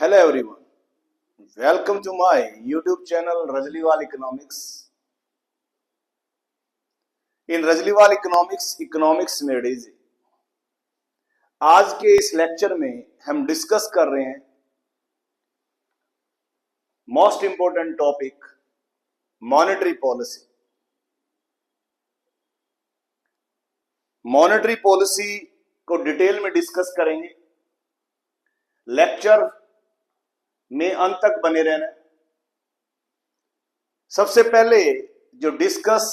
Hello everyone, welcome to my YouTube channel Rajliwal Economics. In Rajliwal Economics, Economics Made Easy. आज के इस lecture में हम discuss कर रहे हैं most important topic monetary policy. Monetary policy को डिटेल में डिस्कस करेंगे। लेक्चर में अंत तक बने रहना। सबसे पहले जो डिस्कस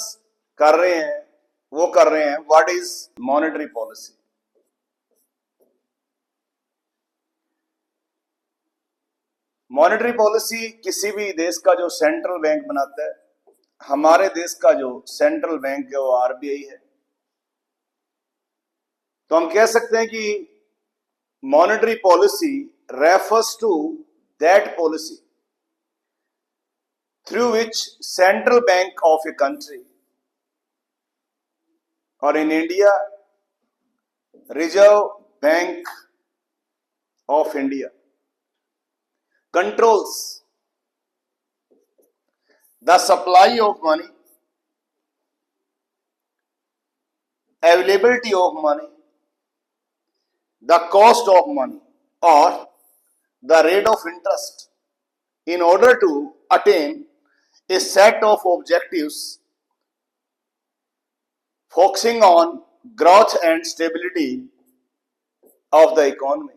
कर रहे हैं वो कर रहे हैं what is monetary policy. Monetary policy किसी भी देश का जो सेंट्रल बैंक बनाता है। हमारे देश का जो सेंट्रल बैंक है वो आरबीआई है। तो हम कह सकते हैं कि monetary policy refers to that policy through which central bank of a country or in India Reserve Bank of India controls the supply of money, availability of money, the cost of money or the rate of interest in order to attain a set of objectives focusing on growth and stability of the economy।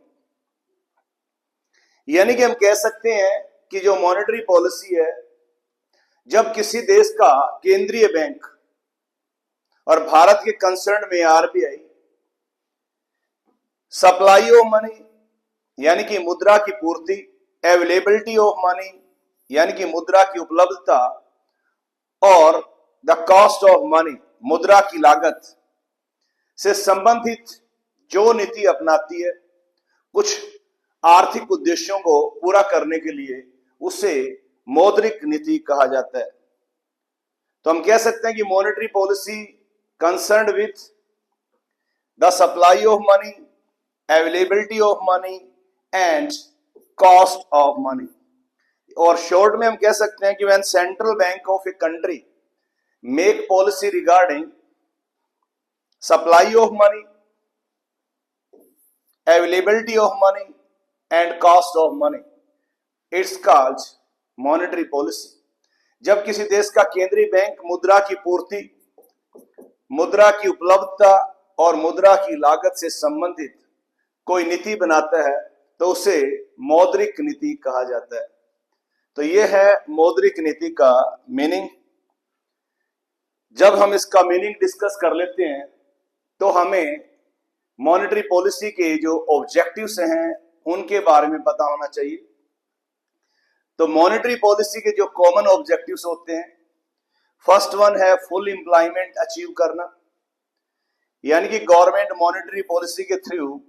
यानी कि हम कह सकते हैं कि जो monetary policy है, जब किसी देश का केंद्रीय बैंक और भारत के कंसर्न में आरबीआई सप्लाई ऑफ मनी यानी कि मुद्रा की पूर्ति, अवेलेबिलिटी ऑफ मनी यानी कि मुद्रा की उपलब्धता और द कॉस्ट ऑफ मनी मुद्रा की लागत से संबंधित जो नीति अपनाती है कुछ आर्थिक उद्देश्यों को पूरा करने के लिए, उसे मौद्रिक नीति कहा जाता है। तो हम कह सकते हैं कि monetary policy concerned with the supply of money, availability of money and cost of money. और शॉर्ट में हम कह सकते हैं कि when central bank of a country make policy regarding supply of money, availability of money and cost of money, it's called monetary policy. जब किसी देश का केंद्रीय बैंक मुद्रा की पूर्ति, मुद्रा की उपलब्धता और मुद्रा की लागत से संबंधित कोई नीति बनाता है तो उसे मौद्रिक नीति कहा जाता है। तो यह है मौद्रिक नीति का मीनिंग। जब हम इसका मीनिंग डिस्कस कर लेते हैं तो हमें मॉनेटरी पॉलिसी के जो ऑब्जेक्टिव्स हैं उनके बारे में पता होना चाहिए। तो मॉनेटरी पॉलिसी के जो कॉमन ऑब्जेक्टिव्स होते हैं, फर्स्ट वन है फुल एम्प्लॉयमेंट अचीव करना, यानी कि गवर्नमेंट मॉनेटरी पॉलिसी के थ्रू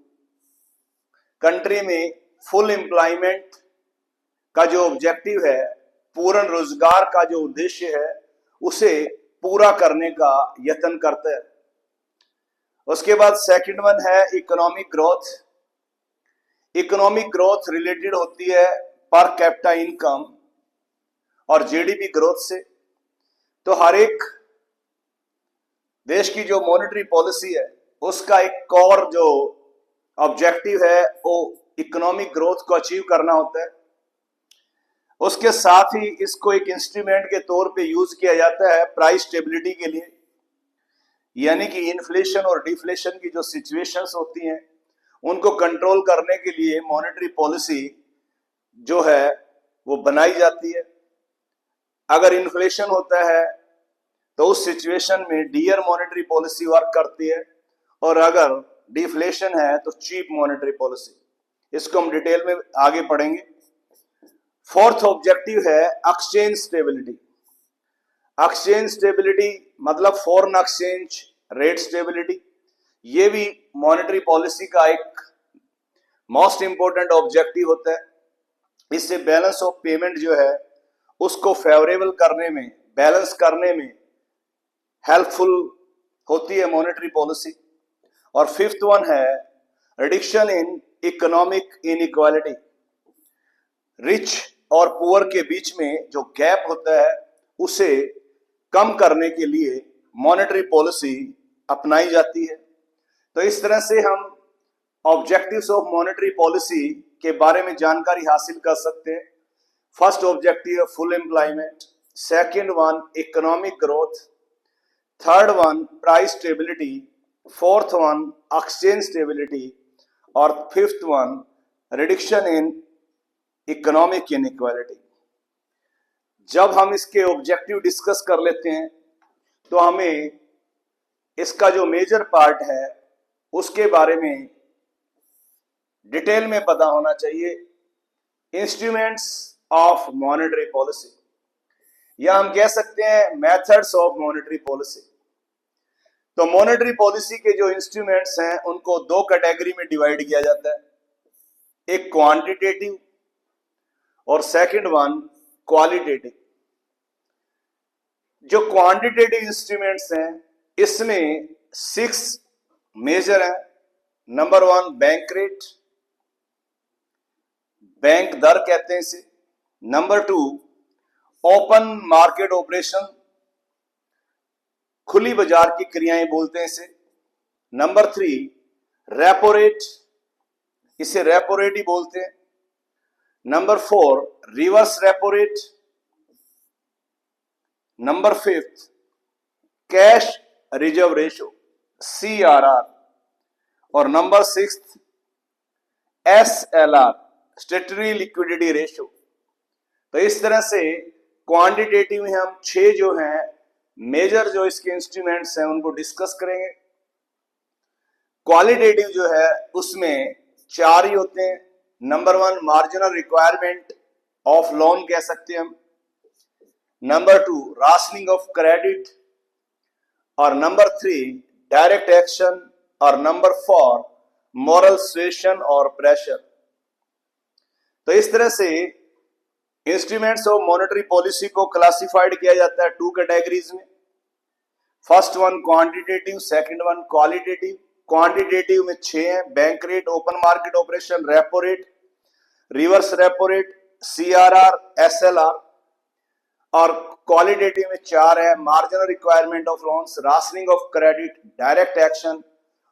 कंट्री में फुल एम्प्लॉयमेंट का जो ऑब्जेक्टिव है, पूर्ण रोजगार का जो उद्देश्य है, उसे पूरा करने का यत्न करता है। उसके बाद सेकंड वन है economic growth. Economic growth related होती है पर कैपिटा इनकम और जीडीपी ग्रोथ से। तो हर एक देश की जो मॉनेटरी पॉलिसी है उसका एक कोर जो ऑब्जेक्टिव है वो इकोनॉमिक ग्रोथ को अचीव करना होता है। उसके साथ ही इसको एक इंस्ट्रूमेंट के तौर पे यूज किया जाता है प्राइस स्टेबिलिटी के लिए, यानी कि इन्फ्लेशन और डिफ्लेशन की जो सिचुएशंस होती हैं उनको कंट्रोल करने के लिए मॉनेटरी पॉलिसी जो है वो बनाई जाती है। अगर इन्फ्लेशन होता है तो उस सिचुएशन में डियर मॉनेटरी पॉलिसी वर्क करती है, और अगर डिफ्लेशन है तो चीप मॉनेटरी पॉलिसी। इसको हम डिटेल में आगे पढ़ेंगे। फोर्थ ऑब्जेक्टिव है एक्सचेंज स्टेबिलिटी। एक्सचेंज स्टेबिलिटी मतलब फॉरेन एक्सचेंज रेट स्टेबिलिटी। ये भी मॉनेटरी पॉलिसी का एक मोस्ट इंपोर्टेंट ऑब्जेक्टिव होता है। इससे बैलेंस ऑफ पेमेंट जो है उसको फेवरेबल करने में, बैलेंस करने में हेल्पफुल होती है मॉनेटरी पॉलिसी। और फिफ्थ वन है reduction in economic inequality. Rich और पुअर के बीच में जो गैप होता है उसे कम करने के लिए मॉनेटरी पॉलिसी अपनाई जाती है। तो इस तरह से हम ऑब्जेक्टिव्स ऑफ मॉनेटरी पॉलिसी के बारे में जानकारी हासिल कर सकते हैं। फर्स्ट ऑब्जेक्टिव है full employment, second one economic growth, third one price stability, fourth one exchange stability और fifth one reduction in economic inequality. जब हम इसके ऑब्जेक्टिव डिस्कस कर लेते हैं तो हमें इसका जो मेजर पार्ट है उसके बारे में डिटेल में पता होना चाहिए। इंस्ट्रूमेंट्स ऑफ मॉनेटरी पॉलिसी, या हम कह सकते हैं मेथड्स ऑफ मॉनेटरी पॉलिसी। तो मॉनेटरी पॉलिसी के जो इंस्ट्रूमेंट्स हैं उनको दो कैटेगरी में डिवाइड किया जाता है, एक क्वांटिटेटिव और सेकंड वन क्वालिटेटिव। जो क्वांटिटेटिव इंस्ट्रूमेंट्स हैं इसमें 6 मेजर है। नंबर 1 बैंक रेट, बैंक दर कहते हैं इसे। नंबर 2 ओपन मार्केट ऑपरेशन, खुली बाजार की क्रियाएं बोलते हैं इसे। नंबर 3 रेपो रेट, इसे रेपो रेट ही बोलते हैं। Number 4 reverse repo rate. Number 5 cash reserve ratio CRR और number 6 SLR statutory liquidity ratio. तो इस तरह से क्वांटिटेटिव में हम 6 जो हैं मेजर जो इसके इंस्ट्रूमेंट्स हैं उनको डिस्कस करेंगे। क्वालिटेटिव जो है उसमें 4 ही होते हैं। Number 1 marginal requirement of loan कह सकते हैं हम। नंबर 2 राशनिंग ऑफ क्रेडिट और नंबर 3 डायरेक्ट एक्शन और नंबर 4 मॉरल सुएशन और प्रेशर। तो इस तरह से इंस्ट्रूमेंट्स ऑफ मॉनेटरी पॉलिसी को क्लासिफाइड किया जाता है 2 कैटेगरीज में। First one quantitative, second one qualitative. Quantitative में 6 हैं, bank rate, open market operation, repo rate, reverse repo rate, CRR, SLR। और क्वालिटेटिव में 4 है, marginal requirement of loans, rationing of credit, direct action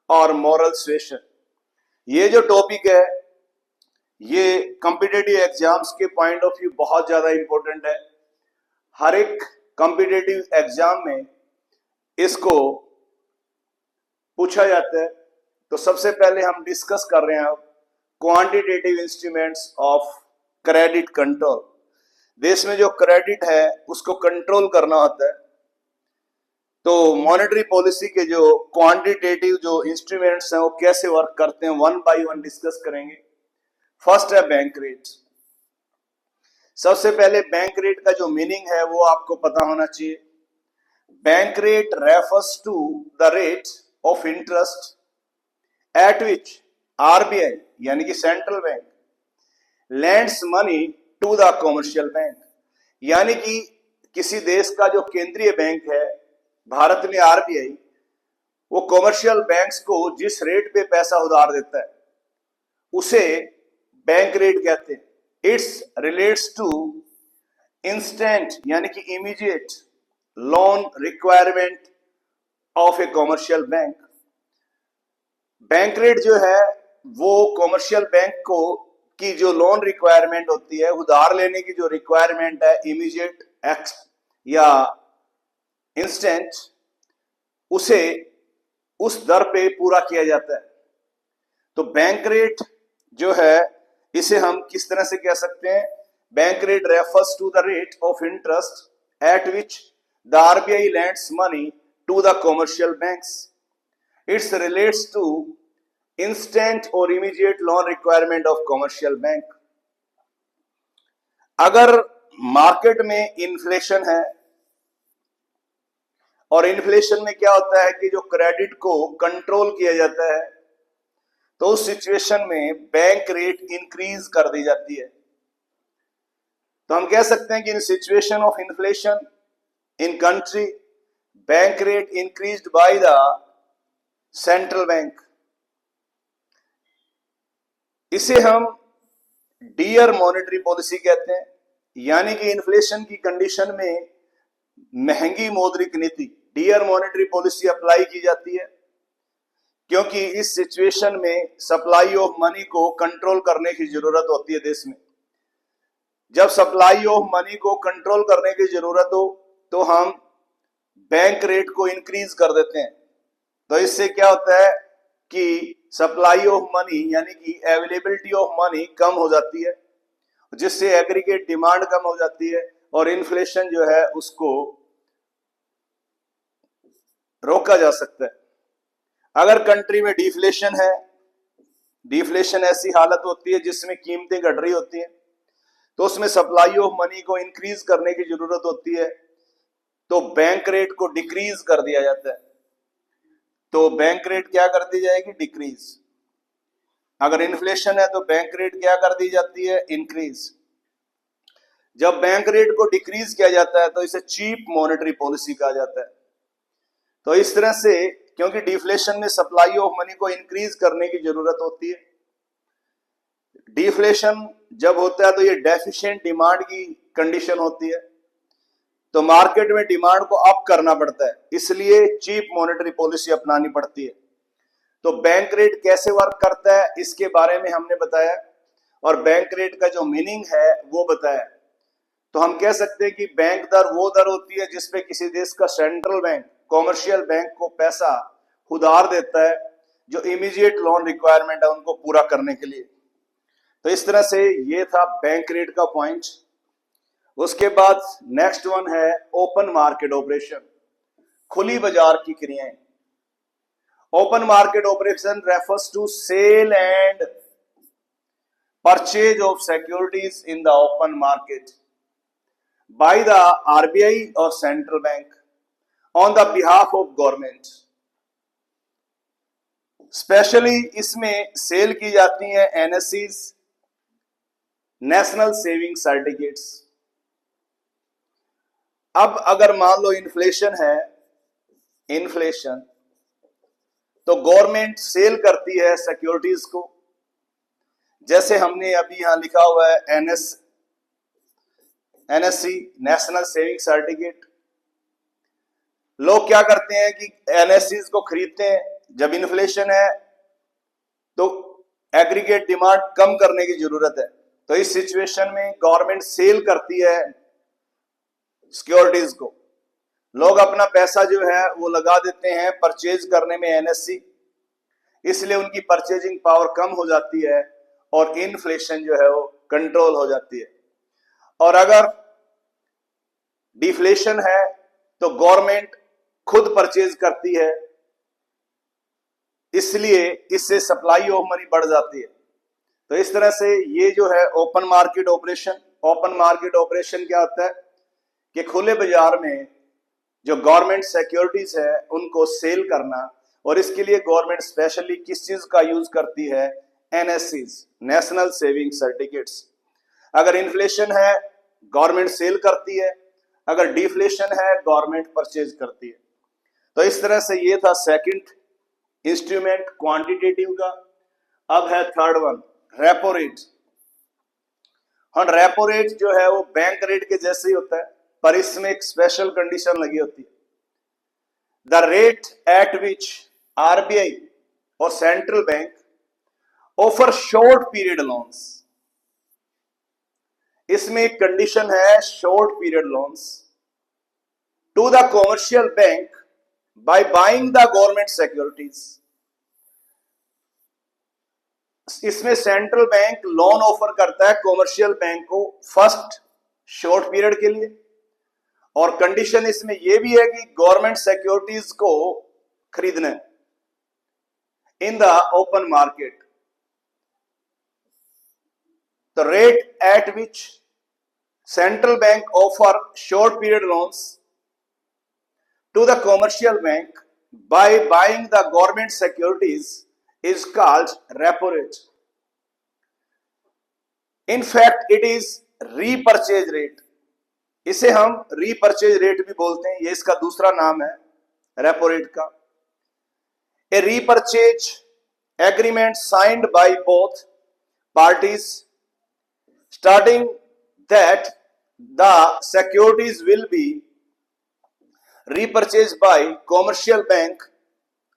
और मॉरल सुएशन। ये जो topic है ये कॉम्पिटिटिव एग्जाम्स के पॉइंट ऑफ व्यू बहुत ज्यादा इंपॉर्टेंट है। हर एक कॉम्पिटिटिव एग्जाम में इसको पूछा जाता है। तो सबसे पहले हम डिस्कस कर रहे हैं अब quantitative instruments of credit control. देश में जो क्रेडिट है उसको कंट्रोल करना होता है। तो मॉनेटरी पॉलिसी के जो क्वांटिटेटिव जो इंस्ट्रूमेंट्स हैं वो कैसे वर्क करते हैं, 1 बाय 1 डिस्कस करेंगे। फर्स्ट है बैंक रेट। सबसे पहले बैंक रेट का जो मीनिंग है वो आपको पता होना चाहिए। Bank rate refers to the rate of interest at which RBI यानी कि central bank lends money to the commercial bank. यानी कि किसी देश का जो केंद्रीय बैंक है, भारत में RBI, वो कॉमर्शियल बैंक्स को जिस रेट पे पैसा उधार देता है उसे बैंक रेट कहते हैं। इट्स रिलेट्स टू इंस्टेंट यानी कि immediate loan requirement of a commercial bank. Bank rate जो है वो कॉमर्शियल बैंक को की जो लोन रिक्वायरमेंट होती है, उधार लेने की जो रिक्वायरमेंट है इमीडिएट एक्स या इंस्टेंट, उसे उस दर पे पूरा किया जाता है। तो बैंक रेट जो है इसे हम किस तरह से कह सकते हैं, bank rate refers to the rate of interest at which the RBI lends money to the commercial banks. It relates to instant or immediate loan requirement of commercial bank. अगर मार्केट में इन्फ्लेशन है और inflation में क्या होता है कि जो क्रेडिट को कंट्रोल किया जाता है, तो उस सिचुएशन में बैंक रेट इंक्रीज कर दी जाती है। तो हम कह सकते हैं कि in situation of inflation in country bank rate increased by the central bank. इसे हम डियर मॉनेटरी पॉलिसी कहते हैं, यानी कि इन्फ्लेशन की कंडीशन में महंगी मौद्रिक नीति डियर मॉनेटरी पॉलिसी अप्लाई की जाती है, क्योंकि इस सिचुएशन में सप्लाई ऑफ मनी को कंट्रोल करने की जरूरत होती है देश में। जब सप्लाई ऑफ मनी को कंट्रोल करने की जरूरत हो तो हम बैंक रेट को इंक्रीज कर देते हैं। तो इससे क्या होता है कि सप्लाई ऑफ मनी यानी कि अवेलेबिलिटी ऑफ मनी कम हो जाती है, जिससे एग्रीगेट डिमांड कम हो जाती है और इन्फ्लेशन जो है उसको रोका जा सकता है। अगर कंट्री में डिफ्लेशन है, डिफ्लेशन ऐसी हालत होती है जिसमें कीमतें घट रही होती हैं, तो उसमें सप्लाई ऑफ मनी को इंक्रीज करने की जरूरत होती है, तो बैंक रेट को डिक्रीज कर दिया जाता है। तो बैंक रेट क्या कर दी जाएगी? डिक्रीज। अगर इन्फ्लेशन है तो बैंक रेट क्या कर दी जाती है? इंक्रीज। जब बैंक रेट को डिक्रीज किया जाता है तो इसे चीप मॉनेटरी पॉलिसी कहा जाता है। तो इस तरह से, क्योंकि डिफ्लेशन में सप्लाई ऑफ मनी को इंक्रीज करने की जरूरत होती है, डिफ्लेशन जब होता है तो ये डेफिशिएंट डिमांड की कंडीशन होती है, तो मार्केट में डिमांड को अप करना पड़ता है, इसलिए चीप मॉनेटरी पॉलिसी अपनानी पड़ती है। तो बैंक रेट कैसे वर्क करता है इसके बारे में हमने बताया, और बैंक रेट का जो मीनिंग है वो बताया। तो हम कह सकते हैं कि बैंक दर वो दर होती है जिसपे किसी देश का सेंट्रल बैंक कॉमर्शियल बैंक को पैसा उधार देता है, जो इमीडिएट लोन रिक्वायरमेंट है उनको पूरा करने के लिए। तो इस तरह से ये था बैंक रेट का पॉइंट। उसके बाद नेक्स्ट वन है ओपन मार्केट ऑपरेशन, खुली बाजार की क्रियाएं। Open market operation refers to sale and purchase of securities in the open market by the RBI और central bank on the behalf of government. Specially इसमें sale की जाती है एनएससीज, नेशनल सेविंग सर्टिफिकेट्स। अब अगर मान लो इन्फ्लेशन है, इन्फ्लेशन, तो गवर्नमेंट सेल करती है सिक्योरिटीज को, जैसे हमने अभी यहां लिखा हुआ है एनएससी, नेशनल सेविंग सर्टिफिकेट। लोग क्या करते हैं कि एनएससीज को खरीदते हैं, जब इन्फ्लेशन है तो एग्रीगेट डिमांड कम करने की जरूरत है, तो इस सिचुएशन में गवर्नमेंट सेल करती है सिक्योरिटीज को। लोग अपना पैसा जो है वो लगा देते हैं परचेज करने में एनएससी, इसलिए उनकी परचेजिंग पावर कम हो जाती है और इन्फ्लेशन जो है वो कंट्रोल हो जाती है। और अगर डिफ्लेशन है तो गवर्नमेंट खुद परचेज करती है, इसलिए इससे सप्लाई ऑफ मनी बढ़ जाती है। तो इस तरह से ये जो है open market operation. Open market operation क्या होता है कि खुले बाजार में जो गवर्नमेंट सिक्योरिटीज है उनको सेल करना, और इसके लिए गवर्नमेंट स्पेशली किस चीज का यूज करती है? एनएससीज, नेशनल सेविंग सर्टिफिकेट्स। अगर इन्फ्लेशन है गवर्नमेंट सेल करती है, अगर डिफ्लेशन है गवर्नमेंट परचेज करती है। तो इस तरह से ये था सेकंड इंस्ट्रूमेंट क्वांटिटेटिव का। अब है थर्ड वन, रेपो रेट। हाँ, रेपो रेट जो है वो बैंक रेट के जैसे ही होता है, पर इसमें एक स्पेशल कंडीशन लगी होती है। The rate at which RBI और central bank offer short period loans. इसमें एक कंडीशन है, short period loans to the commercial bank by buying the government securities. इसमें सेंट्रल बैंक लोन ऑफर करता है कॉमर्शियल बैंक को फर्स्ट शॉर्ट पीरियड के लिए, और कंडीशन इसमें यह भी है कि गवर्नमेंट सिक्योरिटीज को खरीदना है in the open market. The rate at which central bank offer short period loans to the commercial bank by buying the government securities is called repo rate. In fact, it is repurchase rate. इसे हम repurchase rate भी बोलते हैं, ये इसका दूसरा नाम है रेपो रेट का। A repurchase agreement signed by both parties starting that the securities will be repurchased by commercial bank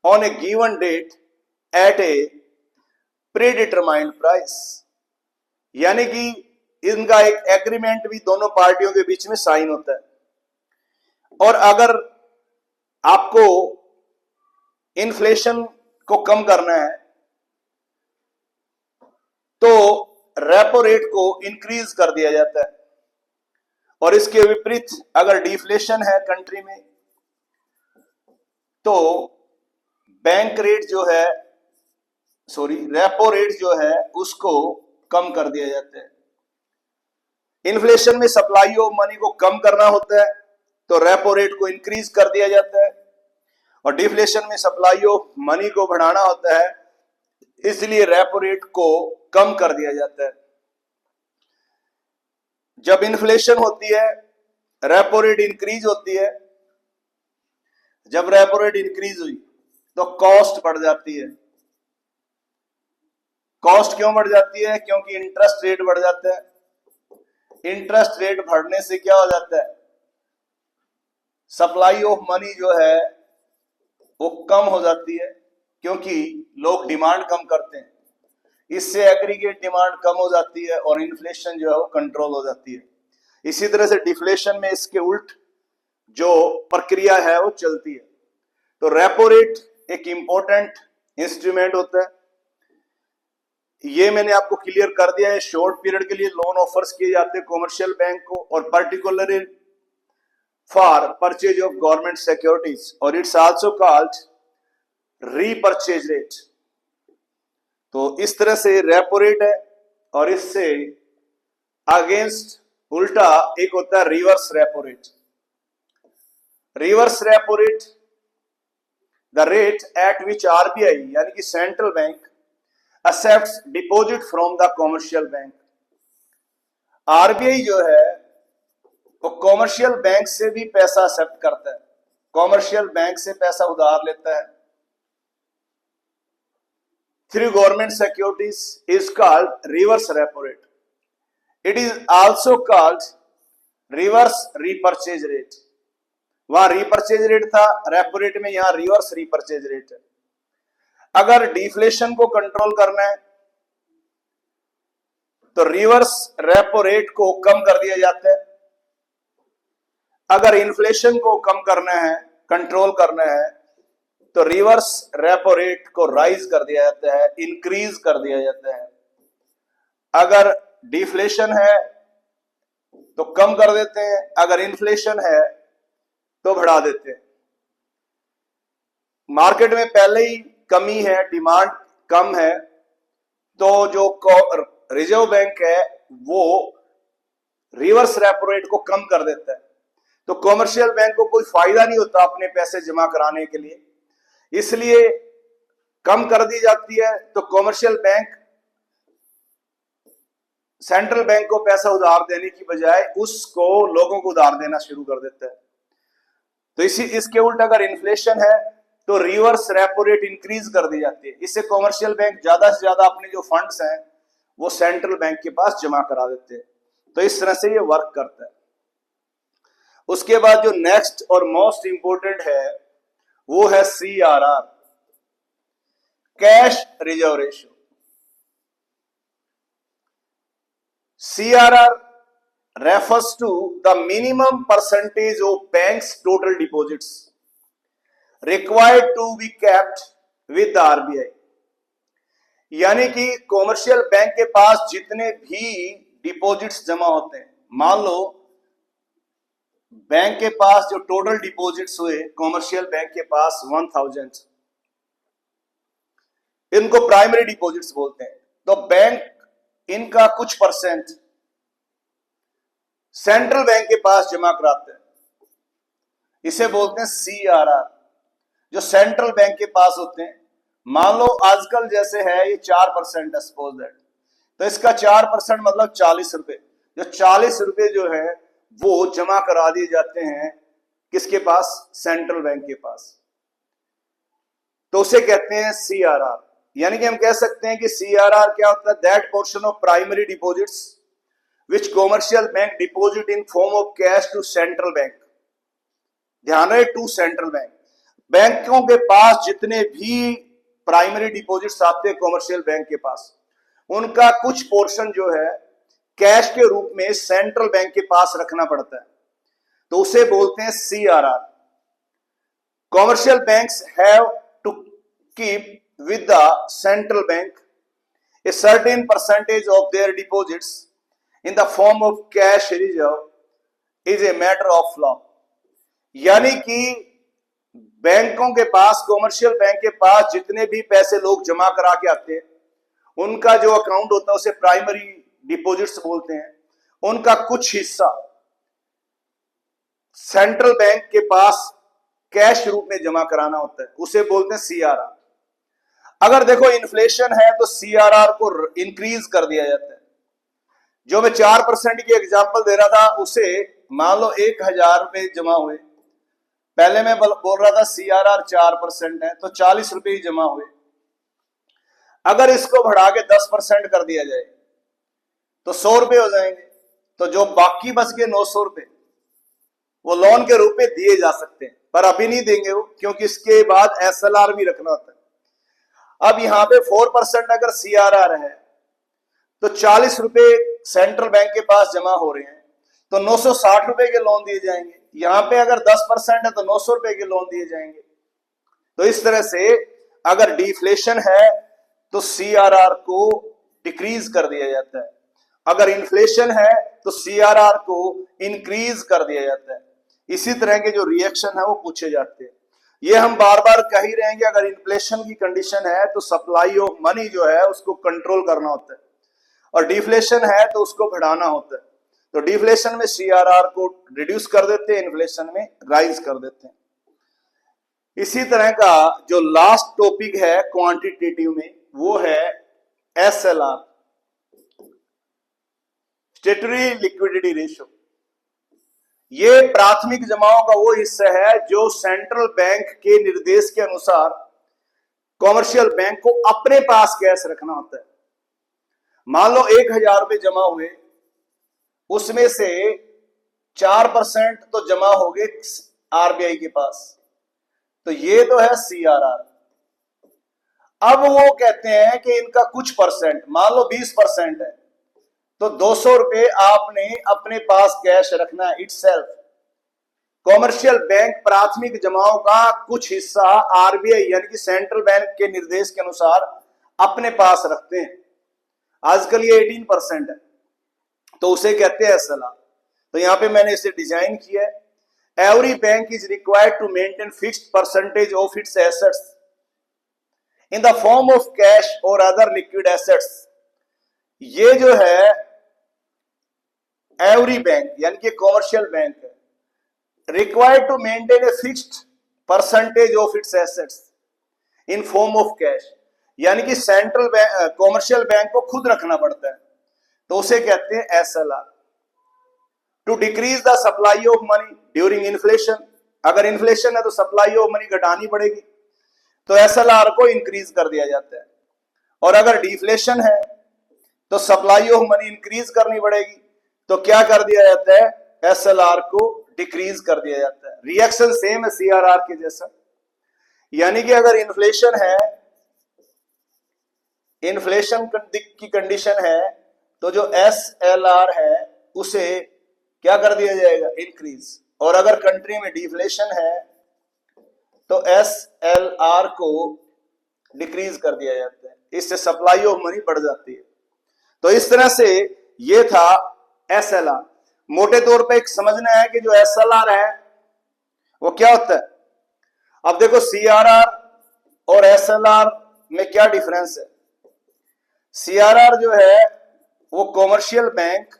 on a given date at a predetermined price। यानी कि इनका एक एग्रीमेंट भी दोनों पार्टियों के बीच में साइन होता है। और अगर आपको इन्फ्लेशन को कम करना है तो रेपो रेट को इंक्रीज कर दिया जाता है, और इसके विपरीत अगर डिफ्लेशन है कंट्री में तो बैंक रेट जो है रेपो रेट जो है उसको कम कर दिया जाता है। इन्फ्लेशन में सप्लाई ऑफ मनी को कम करना होता है तो रेपो रेट को इंक्रीज कर दिया जाता है, और डिफ्लेशन में सप्लाई ऑफ मनी को बढ़ाना होता है इसलिए रेपो रेट को कम कर दिया जाता है। जब इन्फ्लेशन होती है रेपो रेट इंक्रीज होती है। जब रेपो रेट इंक्रीज हुई तो कॉस्ट बढ़ जाती है। कॉस्ट क्यों बढ़ जाती है? क्योंकि इंटरेस्ट रेट बढ़ जाता है। इंटरेस्ट रेट बढ़ने से क्या हो जाता है? सप्लाई ऑफ मनी जो है वो कम हो जाती है, क्योंकि लोग डिमांड कम करते हैं। इससे एग्रीगेट डिमांड कम हो जाती है और इन्फ्लेशन जो है वो कंट्रोल हो जाती है। इसी तरह से डिफ्लेशन में इसके उल्ट जो प्रक्रिया है वो चलती है। तो रेपो रेट एक इंपॉर्टेंट इंस्ट्रूमेंट होता है। ये मैंने आपको क्लियर कर दिया है। शॉर्ट पीरियड के लिए लोन ऑफर्स किए जाते हैं कॉमर्शियल बैंक को, और particularly for purchase of government securities, और it's also called repurchase rate. तो इस तरह से रेपो रेट है, और इससे अगेंस्ट उल्टा एक होता है reverse repo rate. Reverse repo rate the rate at which RBI यानी कि central bank accepts deposit from the commercial bank. RBI जो है वो कॉमर्शियल बैंक से भी पैसा एक्सेप्ट करता है, कॉमर्शियल बैंक से पैसा उधार लेता है through government securities, is called reverse repo rate. It is also called reverse repurchase rate. वहां रीपरचेज रेट था रेपो रेट में, यहां रिवर्स रीपरचेज रेट है। अगर डिफ्लेशन को कंट्रोल करना है तो रिवर्स रेपो रेट को कम कर दिया जाता है। अगर इन्फ्लेशन को कम करना है, कंट्रोल करना है, तो रिवर्स रेपो रेट को राइज कर दिया जाता है, इंक्रीज कर दिया जाता है। अगर डिफ्लेशन है तो कम कर देते हैं, अगर इन्फ्लेशन है तो बढ़ा देते हैं। मार्केट में पहले ही कमी है, डिमांड कम है, तो जो रिजर्व बैंक है वो रिवर्स रेपो रेट को कम कर देता है। तो कॉमर्शियल बैंक को कोई फायदा नहीं होता अपने पैसे जमा कराने के लिए, इसलिए कम कर दी जाती है। तो कॉमर्शियल बैंक सेंट्रल बैंक को पैसा उधार देने की बजाय उसको लोगों को उधार देना शुरू कर देता है। तो इसके उल्टा अगर इन्फ्लेशन है तो रिवर्स रेपो रेट इंक्रीज कर दी जाती है। इससे कॉमर्शियल बैंक ज्यादा से ज्यादा अपने जो फंड्स हैं वो सेंट्रल बैंक के पास जमा करा देते हैं। तो इस तरह से ये वर्क करता है। उसके बाद जो नेक्स्ट और मोस्ट इंपोर्टेंट है वो है CRR, cash reserve ratio. CRR refers to the minimum percentage of bank's total deposits required to be kept with the RBI। यानी कि कॉमर्शियल बैंक के पास जितने भी डिपॉजिट्स जमा होते हैं, मान लो बैंक के पास जो टोटल डिपॉजिट्स हुए कॉमर्शियल बैंक के पास 1000, इनको प्राइमरी डिपॉजिट्स बोलते हैं। तो बैंक इनका कुछ परसेंट सेंट्रल बैंक के पास जमा कराते हैं, इसे बोलते हैं CRR। जो सेंट्रल बैंक के पास होते हैं, मान लो आजकल जैसे है ये 4% है सपोज दैट, तो इसका 4% मतलब 40 रुपए। जो 40 रुपए जो है वो जमा करा दिए जाते हैं किसके पास? सेंट्रल बैंक के पास। तो उसे कहते हैं CRR। यानी कि हम कह सकते हैं कि CRR क्या होता है? That portion of primary deposits commercial bank deposit in form of cash to central bank. ध्यान रहे, टू सेंट्रल बैंक। बैंकों के पास जितने भी प्राइमरी डिपॉजिट्स आते हैं कॉमर्शियल बैंक के पास, उनका कुछ पोर्शन जो है कैश के रूप में सेंट्रल बैंक के पास रखना पड़ता है, तो उसे बोलते हैं CRR। Commercial banks have to keep with the central bank a certain percentage of their deposits in the form of cash reserve is a matter of law। यानी कि बैंकों के पास, कॉमर्शियल बैंक के पास जितने भी पैसे लोग जमा करा के आते हैं, उनका जो अकाउंट होता है उसे प्राइमरी डिपॉजिट्स बोलते हैं। उनका कुछ हिस्सा सेंट्रल बैंक के पास कैश रूप में जमा कराना होता है, उसे बोलते हैं CRR। अगर देखो इन्फ्लेशन है तो CRR को इंक्रीज कर दिया जाता है। जो मैं 4% की एग्जांपल दे रहा था, उसे मान लो 1000 रुपए जमा हुए, पहले मैं बोल रहा था CRR 4% है तो 40 रुपए ही जमा हुए। अगर इसको बढ़ा के 10% कर दिया जाए तो 100 रुपए हो जाएंगे, तो जो बाकी बच गए 900 रुपए वो लोन के रूप में दिए जा सकते हैं, पर अभी नहीं देंगे वो, क्योंकि इसके बाद SLR भी रखना होता है। अब यहां पे 4% अगर CRR है तो 40 रुपए सेंट्रल बैंक के पास जमा हो रहे हैं, तो 960 रुपए के लोन दिए जाएंगे। यहां पे अगर 10% है तो 900 रुपए के लोन दिए जाएंगे। तो इस तरह से अगर डिफ्लेशन है तो CRR को डिक्रीज कर दिया जाता है, अगर इन्फ्लेशन है तो CRR को इंक्रीज कर दिया जाता है। इसी तरह के जो रिएक्शन है वो पूछे जाते हैं। ये हम बार बार कह ही रहे हैं कि अगर इन्फ्लेशन की कंडीशन है तो सप्लाई ऑफ मनी जो है उसको कंट्रोल करना होता है, और डिफ्लेशन है तो उसको बढ़ाना होता है। तो डिफ्लेशन में CRR को रिड्यूस कर देते हैं, इन्फ्लेशन में राइज कर देते हैं। इसी तरह का जो लास्ट टॉपिक है क्वांटिटेटिव में, वो है SLR, स्टैट्यूटरी लिक्विडिटी रेशियो। ये प्राथमिक जमाओं का वो हिस्सा है जो सेंट्रल बैंक के निर्देश के अनुसार कॉमर्शियल बैंक को अपने पास कैश रखना होता है। मान लो 1000 रुपए जमा हुए, उसमें से 4% तो जमा हो गए RBI के पास, तो ये तो है CRR। अब वो कहते हैं कि इनका कुछ परसेंट, मान लो 20% है, तो 200 रुपए आपने अपने पास कैश रखना है इटसेल्फ। कॉमर्शियल बैंक प्राथमिक जमाओं का कुछ हिस्सा RBI यानी कि सेंट्रल बैंक के निर्देश के अनुसार अपने पास रखते हैं। आजकल ये 18% है, तो उसे कहते हैं SLR। तो यहां पे मैंने इसे डिजाइन किया है। Every bank is required to maintain fixed percentage of its assets in the form of cash और अदर लिक्विड एसेट्स। ये जो है एवरी बैंक यानी कि कॉमर्शियल बैंक है, required to maintain a fixed percentage of its assets in form of cash, यानी कि central bank commercial bank को खुद रखना पड़ता है, तो उसे कहते हैं SLR। To decrease the supply of money during inflation, अगर इन्फ्लेशन है तो सप्लाई ऑफ मनी घटानी पड़ेगी, तो SLR को इंक्रीज कर दिया जाता है। और अगर डिफ्लेशन है तो सप्लाई ऑफ मनी इंक्रीज करनी पड़ेगी, तो क्या कर दिया जाता है, SLR को डिक्रीज कर दिया जाता है। रिएक्शन सेम है CRR के जैसा, यानी कि अगर इन्फ्लेशन है, इन्फ्लेशन की कंडीशन है, तो जो SLR है उसे क्या कर दिया जाएगा, इंक्रीज। और अगर कंट्री में डिफ्लेशन है तो SLR को डिक्रीज कर दिया जाता है, इससे सप्लाई ऑफ मनी बढ़ जाती है। तो इस तरह से ये था SLR। मोटे तौर पे एक समझना है कि जो SLR है वो क्या होता है। अब देखो CRR और SLR में क्या डिफरेंस है। CRR जो है वो कॉमर्शियल बैंक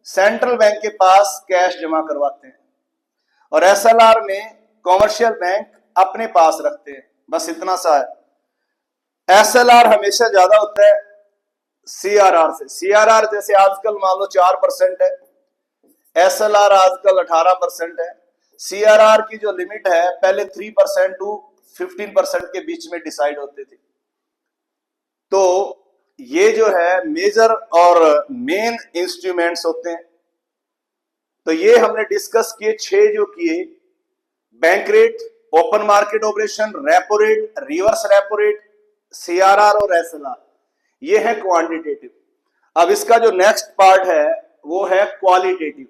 सेंट्रल बैंक के पास कैश जमा करवाते हैं, और SLR में कॉमर्शियल बैंक अपने पास रखते हैं, बस इतना सा है। SLR हमेशा ज्यादा होता है CRR से। CRR जैसे आजकल मान लो 4% है, SLR आजकल 18% है। CRR की जो लिमिट है पहले 3% टू 15% के बीच में डिसाइड होती थी, तो ये जो है मेजर और मेन इंस्ट्रूमेंट्स होते हैं। तो ये हमने डिस्कस किए 6 जो किए, bank rate, open market operation, repo rate, reverse repo rate, CRR और एसएलआर, ये है क्वांटिटेटिव। अब इसका जो नेक्स्ट पार्ट है वो है qualitative.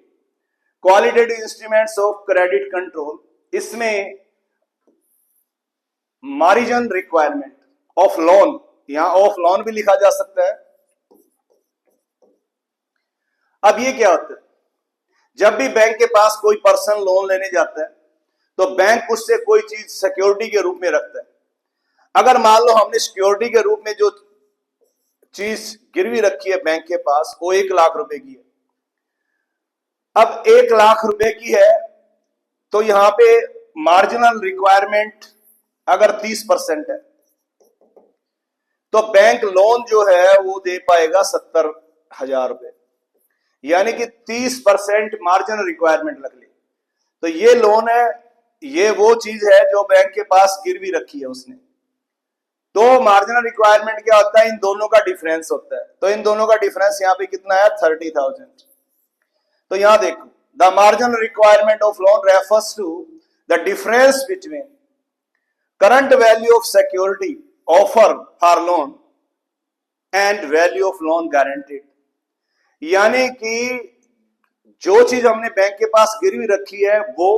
Qualitative instruments of credit control, इसमें मार्जिन रिक्वायरमेंट ऑफ लोन, यहां ऑफ लोन भी लिखा जा सकता है। अब ये क्या होता है, जब भी बैंक के पास कोई पर्सन लोन लेने जाता है तो बैंक उससे कोई चीज सिक्योरिटी के रूप में रखता है। अगर मान लो हमने सिक्योरिटी के रूप में जो चीज गिरवी रखी है बैंक के पास वो 1 लाख रुपए की है। अब 1 लाख रुपए की है तो यहां पे मार्जिनल रिक्वायरमेंट अगर 30% है तो बैंक लोन जो है वो दे पाएगा 70,000 रुपए, यानी कि 30% मार्जिनल रिक्वायरमेंट रख ली। तो ये लोन है, ये वो चीज है जो बैंक के पास गिरवी रखी है उसने। तो मार्जिनल रिक्वायरमेंट क्या होता है, इन दोनों का डिफरेंस होता है। तो इन दोनों का डिफरेंस यहां पे कितना है, 30,000। तो यहां देखो, the marginal requirement of loan refers to the difference between current value of security offer for loan and value of loan guaranteed. यानी कि जो चीज हमने बैंक के पास गिरवी रखी है वो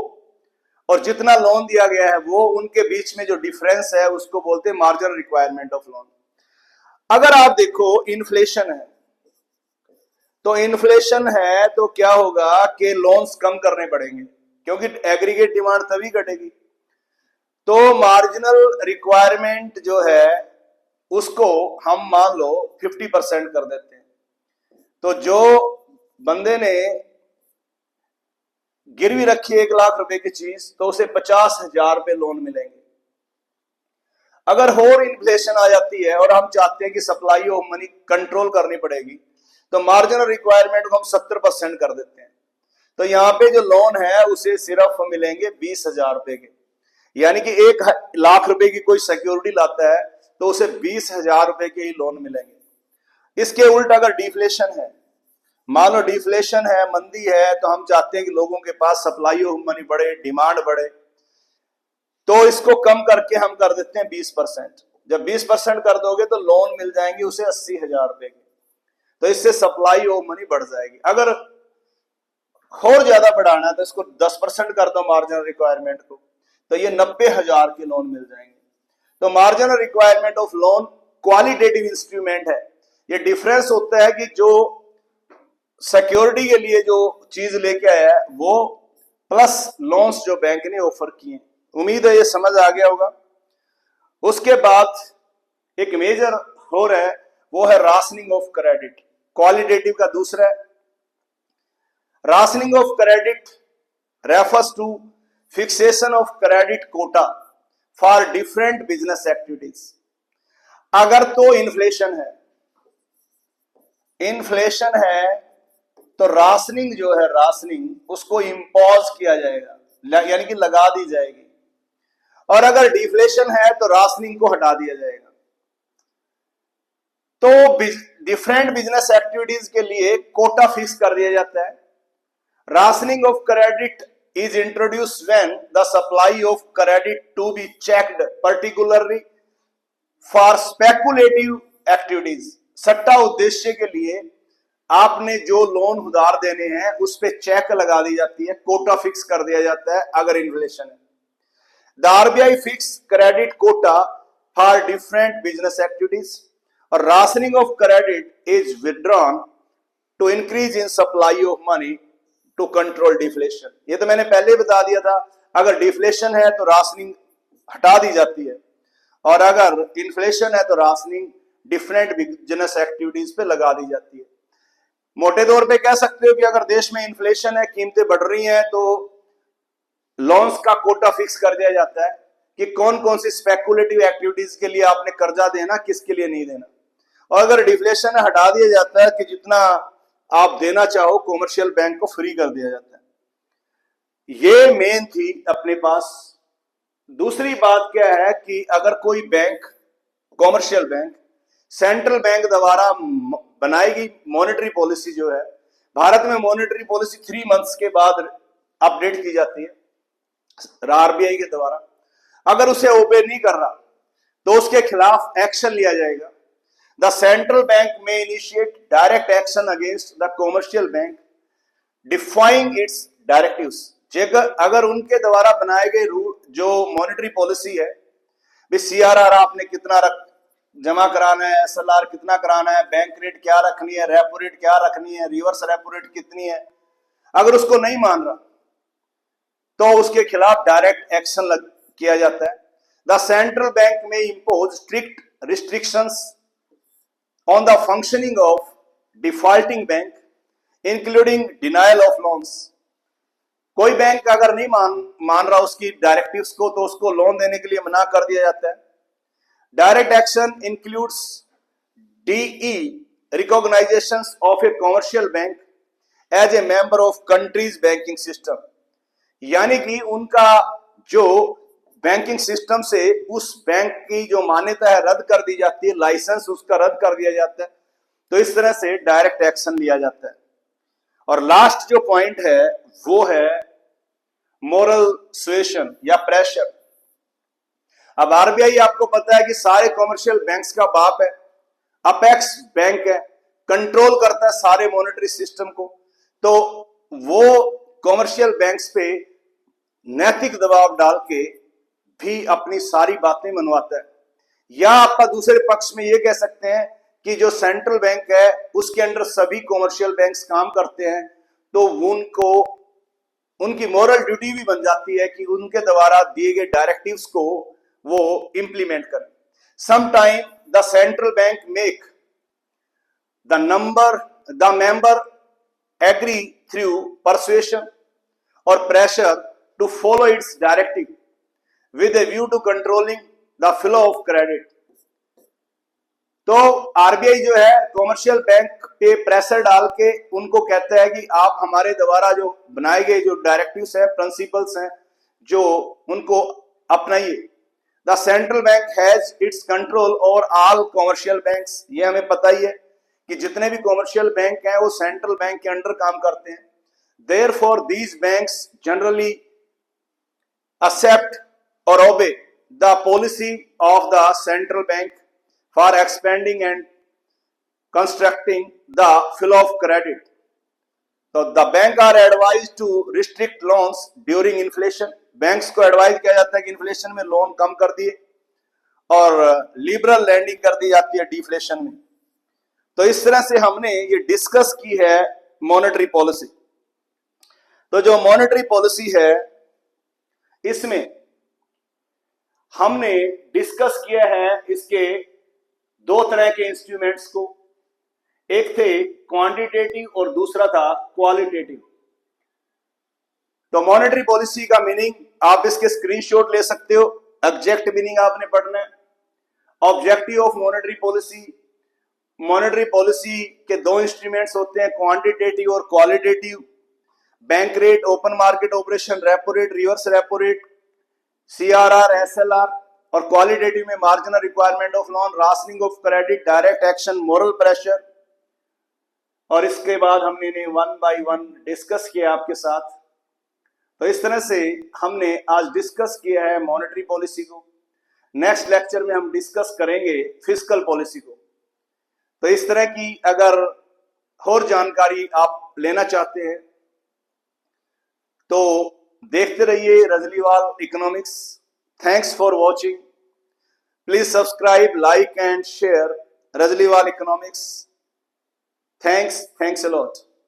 और जितना लोन दिया गया है वो, उनके बीच में जो डिफरेंस है उसको बोलते हैं मार्जिनल रिक्वायरमेंट ऑफ लोन। अगर आप देखो इन्फ्लेशन है, तो इन्फ्लेशन है तो क्या होगा कि लोन्स कम करने पड़ेंगे क्योंकि एग्रीगेट डिमांड तभी घटेगी। तो मार्जिनल रिक्वायरमेंट जो है उसको हम मान लो 50% कर देते हैं। तो जो बंदे ने गिरवी रखी 1 लाख रुपए की चीज तो उसे 50,000 रुपए लोन मिलेंगे। अगर और इन्फ्लेशन आ जाती है और हम चाहते हैं कि सप्लाई ऑफ मनी कंट्रोल करनी पड़ेगी तो मार्जिनल रिक्वायरमेंट को हम 70% कर देते हैं। तो यहाँ पे जो लोन है उसे सिर्फ मिलेंगे 20,000 रुपए के, यानी कि 1 लाख रुपए की कोई सिक्योरिटी लाता है तो उसे 20,000 रुपए के ही लोन मिलेंगे। इसके उल्टा अगर डिफ्लेशन है, मान लो डिफ्लेशन है, मंदी है, तो हम चाहते हैं कि लोगों के पास सप्लाई ऑफ मनी बढ़े, डिमांड बढ़े, तो इसको कम करके हम कर देते हैं 20%। जब 20% कर दोगे तो लोन मिल जाएंगे उसे 80,000 रुपए के। तो इससे सप्लाई ऑफ मनी बढ़ जाएगी। अगर और ज्यादा बढ़ाना है तो इसको 10% कर दो मार्जिनल रिक्वायरमेंट को, तो ये 90,000 के लोन मिल जाएंगे। तो marginal requirement of loan qualitative instrument है। ये डिफरेंस होता है कि जो सिक्योरिटी के लिए जो चीज लेके आया है वो प्लस लोन्स जो बैंक ने ऑफर किए। उम्मीद है ये समझ आ गया होगा। उसके बाद एक मेजर हो रहा है वो है राशनिंग ऑफ क्रेडिट, क्वालिटेटिव का दूसरा है। Rationing of credit refers two fixation of credit quota for different business activities. अगर तो इन्फ्लेशन है तो राशनिंग जो है, राशनिंग उसको इम्पोज किया जाएगा, यानी कि लगा दी जाएगी। और अगर डिफ्लेशन है तो राशनिंग को हटा दिया जाएगा। तो डिफरेंट बिजनेस एक्टिविटीज के लिए कोटा फिक्स कर दिया जाता है। Rationing of credit is introduced when the supply of credit to be checked particularly for speculative activities। सट्टा उद्देश्य के लिए आपने जो लोन उधार देने हैं उस पे चेक लगा दी जाती है, कोटा फिक्स कर दिया जाता है अगर इन्फ्लेशन है। The RBI fix credit quota for different business activities. और rationing of credit is withdrawn to increase in supply of money to control deflation. ये तो मैंने पहले ही बता दिया था, अगर डिफ्लेशन है तो राशनिंग हटा दी जाती है और अगर इन्फ्लेशन है तो राशनिंग डिफरेंट बिजनेस एक्टिविटीज पे लगा दी जाती है। मोटे तौर पे कह सकते हो कि अगर देश में इन्फ्लेशन है, कीमतें बढ़ रही हैं, तो लोन्स का कोटा फिक्स कर दिया जाता है कि कौन कौन सी स्पेकुलेटिव एक्टिविटीज के लिए आपने कर्जा देना, किसके लिए नहीं देना। और अगर डिफ्लेशन है हटा दिया जाता है कि जितना आप देना चाहो कॉमर्शियल बैंक को फ्री कर दिया जाता है। ये मेन थी अपने पास। दूसरी बात क्या है कि अगर कोई bank, commercial bank central bank द्वारा बनाई गई मॉनेटरी पॉलिसी जो है, भारत में मॉनेटरी पॉलिसी 3 मंथ्स के बाद अपडेट की जाती है आरबीआई के द्वारा। अगर उसे ओबे नहीं कर रहा तो उसके खिलाफ एक्शन लिया जाएगा। द सेंट्रल बैंक में initiate direct action against the commercial bank defying it's directives. अगर उनके द्वारा बनाए गए रूल जो मॉनेटरी पॉलिसी है, सीआरआर आपने कितना जमा कराना है, एसएलआर कितना कराना है, बैंक रेट क्या रखनी है, रेपो रेट क्या रखनी है, रिवर्स रेपो रेट कितनी है, अगर उसको नहीं मान रहा तो उसके खिलाफ डायरेक्ट एक्शन किया जाता है। द सेंट्रल बैंक में impose strict restrictions on the functioning of defaulting bank including denial of loans. कोई बैंक अगर नहीं मान रहा उसकी डायरेक्टिव्स को तो उसको लोन देने के लिए मना कर दिया जाता है। Direct action includes derecognisation of a commercial bank as a member of country's banking system, यानी कि उनका जो बैंकिंग सिस्टम से उस बैंक की जो मान्यता है रद्द कर दी जाती है, लाइसेंस उसका रद्द कर दिया जाता है। तो इस तरह से डायरेक्ट एक्शन लिया जाता है। और लास्ट जो पॉइंट है वो है मोरल सुएशन या प्रेशर। अब आरबीआई आपको पता है कि सारे कॉमर्शियल बैंक्स का बाप है, अपेक्स बैंक है, कंट्रोल करता है सारे मॉनेटरी सिस्टम को। तो वो कॉमर्शियल बैंक्स पे नैतिक दबाव डाल के भी अपनी सारी बातें मनवाता है। या आपका दूसरे पक्ष में ये कह सकते हैं कि जो सेंट्रल बैंक है उसके अंडर सभी कॉमर्शियल बैंक्स काम करते हैं, तो उनको उनकी मॉरल ड्यूटी भी बन जाती है कि उनके द्वारा दिए गए डायरेक्टिव्स को वो इंप्लीमेंट करें। Sometime the central bank make the member agree through persuasion और pressure to follow its directive with a view to controlling the flow of credit। तो आरबीआई जो है कॉमर्शियल बैंक पे प्रेशर डाल के उनको कहता है कि आप हमारे द्वारा जो बनाए गए जो डायरेक्टिव्स हैं, प्रिंसिपल्स हैं, जो उनको अपनाइए। The central bank has its control over all commercial banks. ये हमें पता ही है कि जितने भी कॉमर्शियल बैंक हैं वो सेंट्रल बैंक के अंडर काम करते हैं। Therefore these banks generally accept or obey the policy of the central bank for expanding and constructing the flow of credit। So the bank are advised to restrict loans during inflation। Banks को advise किया जाता है कि inflation में loan कम कर दिए और liberal landing कर दी जाती है डिफ्लेशन में। तो इस तरह से हमने ये डिस्कस की है मॉनेटरी पॉलिसी। तो जो मॉनेटरी पॉलिसी है इसमें हमने डिस्कस किया है इसके 2 तरह के इंस्ट्रूमेंट्स को, एक थे क्वांटिटेटिव और दूसरा था क्वालिटेटिव। तो मॉनेटरी पॉलिसी का मीनिंग आप इसके स्क्रीनशॉट ले सकते हो, एग्जैक्ट मीनिंग आपने पढ़ना है। ऑब्जेक्टिव ऑफ मॉनेटरी पॉलिसी के 2 इंस्ट्रूमेंट्स होते हैं, क्वांटिटेटिव और qualitative. Bank rate, open market operation, repo rate, reverse repo rate, CRR, SLR. और क्वालिटेटिव में marginal requirement of loan, rationing of credit, direct action, moral pressure. और इसके बाद हमने 1 बाय 1 डिस्कस किया आपके साथ। तो इस तरह से हमने आज डिस्कस किया है मॉनेटरी पॉलिसी को। नेक्स्ट लेक्चर में हम डिस्कस करेंगे फिस्कल पॉलिसी को। तो इस तरह की अगर और जानकारी आप लेना चाहते हैं तो देखते रहिए Rajliwal economics. Thanks for watching. Please subscribe, like and share Rajliwal economics. Thanks a lot.